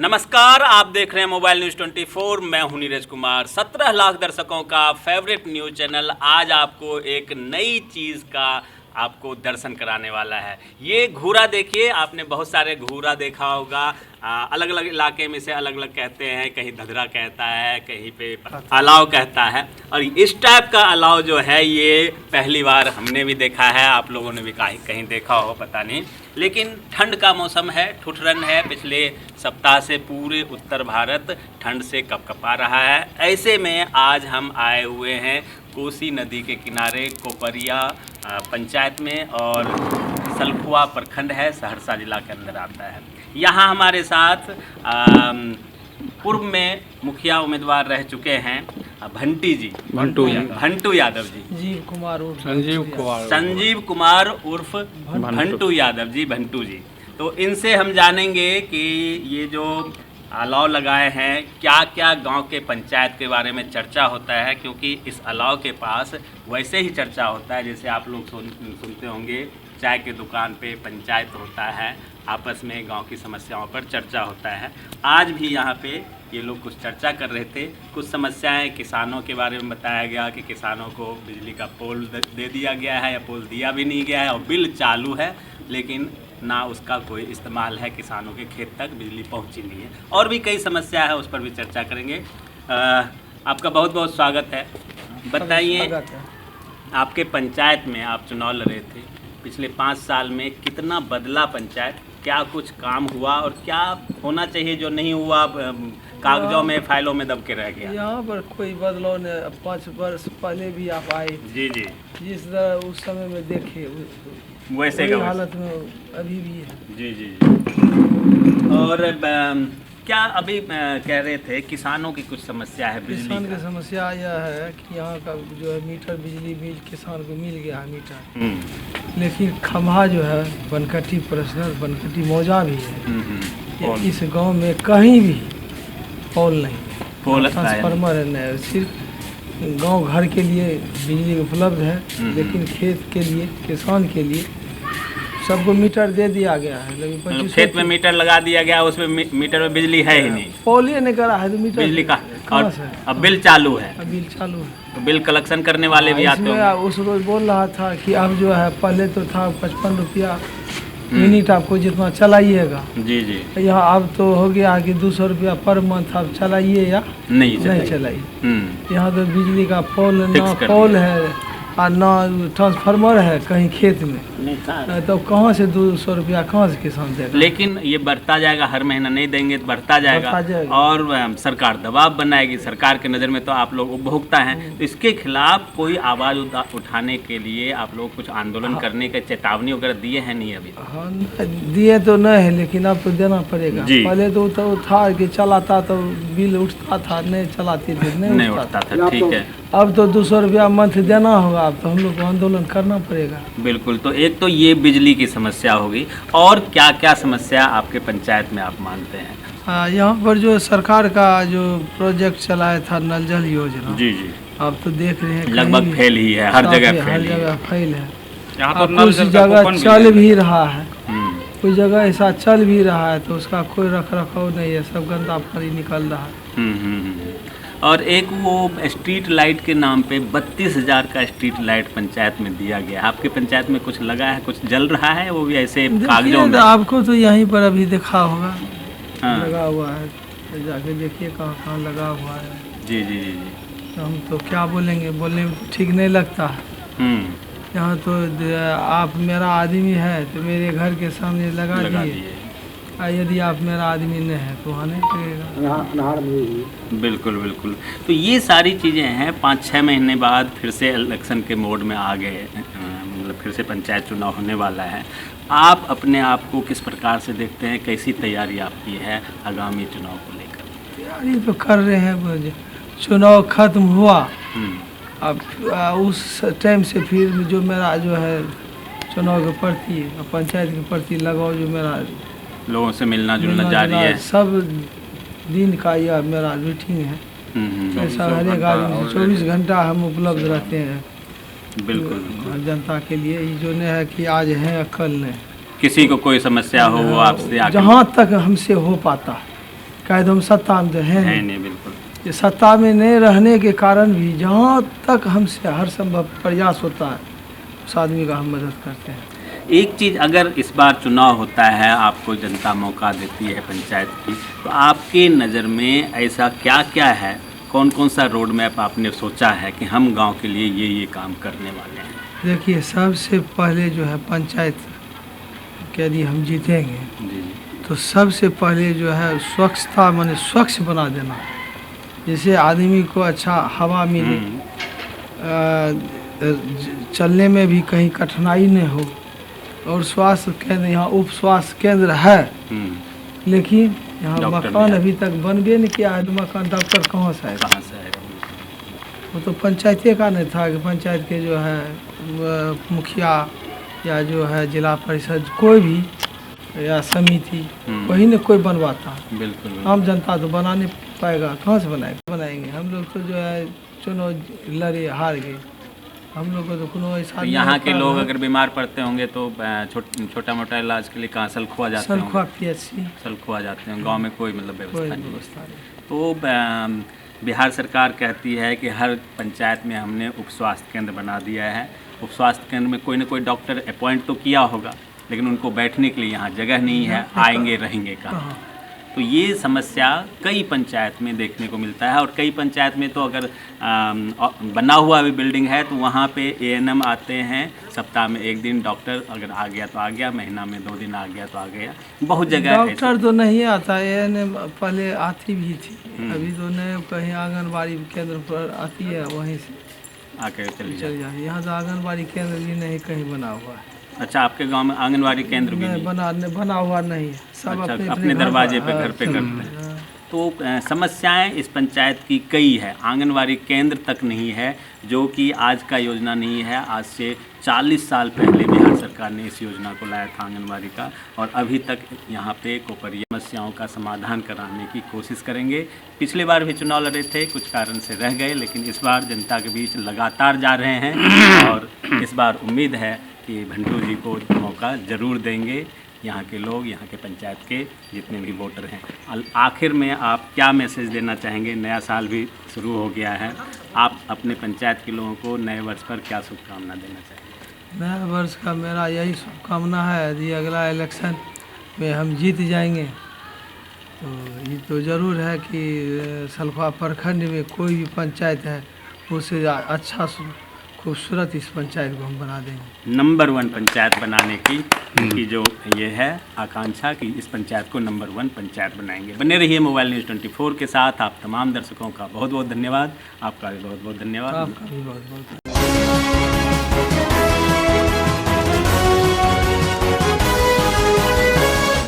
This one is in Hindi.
नमस्कार, आप देख रहे हैं मोबाइल न्यूज़ 24। मैं हूं नीरज कुमार। 17 लाख दर्शकों का फेवरेट न्यूज़ चैनल आज आपको एक नई चीज़ का आपको दर्शन कराने वाला है। ये घूरा देखिए, आपने बहुत सारे घूरा देखा होगा। अलग अलग इलाके में से अलग अलग कहते हैं, कहीं धधरा कहता है, कहीं पे अलाव कहता है। और इस टाइप का अलाव जो है ये पहली बार हमने भी देखा है, आप लोगों ने भी कहीं देखा हो पता नहीं। लेकिन ठंड का मौसम है, ठुठरन है। पिछले सप्ताह से पूरे उत्तर भारत ठंड से कपकपा रहा है। ऐसे में आज हम आए हुए हैं कोसी नदी के किनारे कोपरिया पंचायत में, और सलखुआ प्रखंड है, सहरसा जिला के अंदर आता है। यहाँ हमारे साथ पूर्व में मुखिया उम्मीदवार रह चुके हैं भंटू यादव जी, संजीव कुमार उर्फ भंटू यादव जी, भंटू जी। तो इनसे हम जानेंगे कि ये जो अलाव लगाए हैं, क्या क्या गांव के पंचायत के बारे में चर्चा होता है, क्योंकि इस अलाव के पास वैसे ही चर्चा होता है जैसे आप लोग सुनते होंगे चाय के दुकान पे पंचायत होता है, आपस में गांव की समस्याओं पर चर्चा होता है। आज भी यहाँ पे ये लोग कुछ चर्चा कर रहे थे। कुछ समस्याएं किसानों के बारे में बताया गया कि किसानों को बिजली का पोल दे दिया गया है या पोल दिया भी नहीं गया है, और बिल चालू है लेकिन ना उसका कोई इस्तेमाल है, किसानों के खेत तक बिजली पहुंची नहीं है। और भी कई समस्या है, उस पर भी चर्चा करेंगे। आपका बहुत बहुत स्वागत है। बताइए, आपके पंचायत में आप चुनाव लड़ रहे थे, पिछले 5 साल में कितना बदला पंचायत, क्या कुछ काम हुआ और क्या होना चाहिए जो नहीं हुआ, कागजों में फाइलों में दब के रह गया? यहाँ पर कोई बदलाव नहीं। 5 वर्ष पहले भी आप आए जी जी, जिस तरह उस समय में देखे वैसे का हालत में अभी भी है। जी जी। और क्या अभी कह रहे थे किसानों की कुछ समस्या है? किसान की समस्या यह है कि यहाँ का जो है मीटर बिजली बिल किसान को मिल गया है मीटर, लेकिन खंभा जो है बनकटी पर्सनल बनकटी मौजा भी है। इस गांव में कहीं भी पोल नहीं, ट्रांसफार्मर है नहीं, सिर्फ गांव घर के लिए बिजली उपलब्ध है, लेकिन खेत के लिए किसान के लिए सबको मीटर दे दिया गया है। लेकिन खेत में मीटर लगा दिया गया, उसमें मीटर में बिजली है ही नहीं, पोल ही नहीं करा है तो मीटर बिजली का। और अब बिल चालू है, बिल चालू है, तो बिल कलेक्शन करने वाले भी आते हैं। उस रोज बोल रहा था कि अब जो है, पहले तो था 55 रुपया मिनट, आपको जितना चलाइएगा। जी जी। यहाँ अब तो हो गया कि 200 रुपया पर मंथ आप चलाइए या नहीं चलाइए। यहाँ तो बिजली का पोल ना पोल है और ना ट्रांसफार्मर है कहीं खेत में, तो कहाँ से 200 रुपया कहाँ से किसान देगा? लेकिन ये बढ़ता जाएगा, हर महीना नहीं देंगे तो बढ़ता जाएगा। और सरकार दबाव बनाएगी। सरकार के नज़र में तो आप लोग उपभोक्ता हैं, तो इसके खिलाफ कोई आवाज़ उठाने के लिए आप लोग कुछ आंदोलन करने के चेतावनी वगैरह दिए हैं? नहीं अभी? हाँ, दिए तो नहीं है, लेकिन अब तो देना पड़ेगा। पहले तो था कि चलाता तो बिल उठता था, नहीं चलाती थी नहीं उठता था। ठीक है, अब तो 200 रुपया मंथ देना होगा, अब तो हम लोग को आंदोलन करना पड़ेगा। बिल्कुल। तो एक तो ये बिजली की समस्या होगी, और क्या क्या समस्या आपके पंचायत में आप मानते हैं? यहाँ पर जो सरकार का जो प्रोजेक्ट चलाया था नल जल योजना, जी जी, अब तो देख रहे हैं लगभग फेल ही है, हर जगह फेल है। कुछ जगह चल भी रहा है, कुछ जगह ऐसा चल भी रहा है तो उसका कोई रख रखाव नहीं है, सब गंदा पानी निकल रहा है। और एक वो स्ट्रीट लाइट के नाम पे 32,000 का स्ट्रीट लाइट पंचायत में दिया गया। आपके पंचायत में कुछ लगा है, कुछ जल रहा है? वो भी ऐसे कागजों में? आपको तो यहीं पर अभी देखा होगा। लगा हुआ है, जाके देखिए कहाँ कहाँ लगा हुआ है। जी जी जी जी। हम तो क्या बोलेंगे, बोलने में ठीक नहीं लगता है। यहाँ तो आप मेरा आदमी है तो मेरे घर के सामने लगा दिए, यदि आप मेरा आदमी नहीं है तो वहाँ नहीं लगेगा। बिल्कुल बिल्कुल। तो ये सारी चीज़ें हैं। 5-6 महीने बाद फिर से इलेक्शन के मोड में आ गए, मतलब फिर से पंचायत चुनाव होने वाला है। आप अपने आप को किस प्रकार से देखते हैं, कैसी तैयारी आपकी है आगामी चुनाव को लेकर? तैयारी तो कर रहे हैं, चुनाव खत्म हुआ अब उस टाइम से फिर जो मेरा जो है चुनाव के प्रति, पंचायत के प्रति लगाव जो मेरा लोगों से मिलना जुलना जारी है। सब दिन का यह मेरा रूटीन है। ऐसा हर एक आदमी 24 घंटा हम उपलब्ध रहते हैं। बिल्कुल, जनता के लिए ये जो नहीं है कि आज है कल नहीं। किसी को कोई समस्या हो वो आपसे जहाँ तक हमसे हो पाता है शायद हम सत्ता में तो हैं है नहीं। नहीं, बिल्कुल। ये सत्ता में नहीं रहने के कारण भी जहाँ तक हमसे हर संभव प्रयास होता है उस आदमी का हम मदद करते हैं। एक चीज़, अगर इस बार चुनाव होता है, आपको जनता मौका देती है पंचायत की, तो आपके नज़र में ऐसा क्या क्या है, कौन कौन सा रोड मैप आपने सोचा है कि हम गांव के लिए ये काम करने वाले हैं? देखिए, सबसे पहले जो है पंचायत के यदि हम जीतेंगे जी तो सबसे पहले जो है स्वच्छता, माने स्वच्छ बना देना, जिससे आदमी को अच्छा हवा मिले, चलने में भी कहीं कठिनाई नहीं हो। और स्वास्थ्य केंद्र, यहाँ उप स्वास्थ्य केंद्र है, लेकिन यहाँ डॉक्टर मकान नहीं अभी तक बनबे नहीं किया है। तो मकान डॉक्टर कहाँ से आएगा? कहाँ से आएगा? वो तो पंचायती का नहीं था कि पंचायत के जो है मुखिया या जो है जिला परिषद कोई भी या समिति वही ने कोई बनवाता। बिल्कुल। आम जनता तो बना नहीं पाएगा, कहाँ से बनाएंगे? हम लोग तो जो है चुनाव लड़े, हार गए। हम लोग को तो कोनो ऐसा तो यहाँ के लोग अगर बीमार पड़ते होंगे तो छोटा मोटा इलाज के लिए कहाँ सलखुआ जाते हैं? सलखुआ PHC सलखुआ जाते हैं, गांव में कोई मतलब कोई व्यवस्था नहीं है। व्यवस्था नहीं। तो बिहार सरकार कहती है कि हर पंचायत में हमने उप स्वास्थ्य केंद्र बना दिया है। उप स्वास्थ्य केंद्र में कोई ना कोई डॉक्टर अपॉइंट तो किया होगा, लेकिन उनको बैठने के लिए यहाँ जगह नहीं है, आएंगे रहेंगे कहाँ? तो ये समस्या कई पंचायत में देखने को मिलता है। और कई पंचायत में तो अगर बना हुआ भी बिल्डिंग है तो वहाँ पे ANM आते हैं, सप्ताह में 1 दिन डॉक्टर अगर आ गया तो आ गया, महीना में 2 दिन आ गया तो आ गया। बहुत जगह डॉक्टर तो नहीं आता, ANM पहले आती भी थी, अभी तो नहीं, कहीं आंगनबाड़ी केंद्र पर आती है, वहीं से आकर चली चल जाती है। यहाँ तो आंगनबाड़ी केंद्र भी नहीं कहीं बना हुआ है। अच्छा, आपके गांव में आंगनबाड़ी केंद्र भी नहीं? बना हुआ नहीं है, सब अच्छा, अपने दरवाजे पे, घर पे करते हैं। तो समस्याएं इस पंचायत की कई है, आंगनबाड़ी केंद्र तक नहीं है, जो कि आज का योजना नहीं है। आज से 40 साल पहले बिहार सरकार ने इस योजना को लाया था आंगनबाड़ी का, और अभी तक यहाँ पे कोपरिया समस्याओं का समाधान कराने की कोशिश करेंगे। पिछली बार भी चुनाव लड़े थे, कुछ कारण से रह गए, लेकिन इस बार जनता के बीच लगातार जा रहे हैं और इस बार उम्मीद है कि भंटू जी को मौका ज़रूर देंगे यहाँ के लोग, यहाँ के पंचायत के जितने भी वोटर हैं। आखिर में आप क्या मैसेज देना चाहेंगे? नया साल भी शुरू हो गया है, आप अपने पंचायत के लोगों को नए वर्ष पर क्या शुभकामना देना चाहेंगे? नया वर्ष का मेरा यही शुभकामना है, यदि अगला इलेक्शन में हम जीत जाएंगे तो ये तो ज़रूर है कि सलखुआ प्रखंड में कोई भी पंचायत है उससे अच्छा खूबसूरत इस पंचायत को हम बना देंगे। नंबर 1 पंचायत बनाने की जो ये है आकांक्षा कि इस पंचायत को नंबर 1 पंचायत बनाएंगे। बने रहिए मोबाइल न्यूज़ 24 के साथ। आप तमाम दर्शकों का बहुत बहुत धन्यवाद। आपका भी बहुत बहुत धन्यवाद। आपका भी बहुत बहुत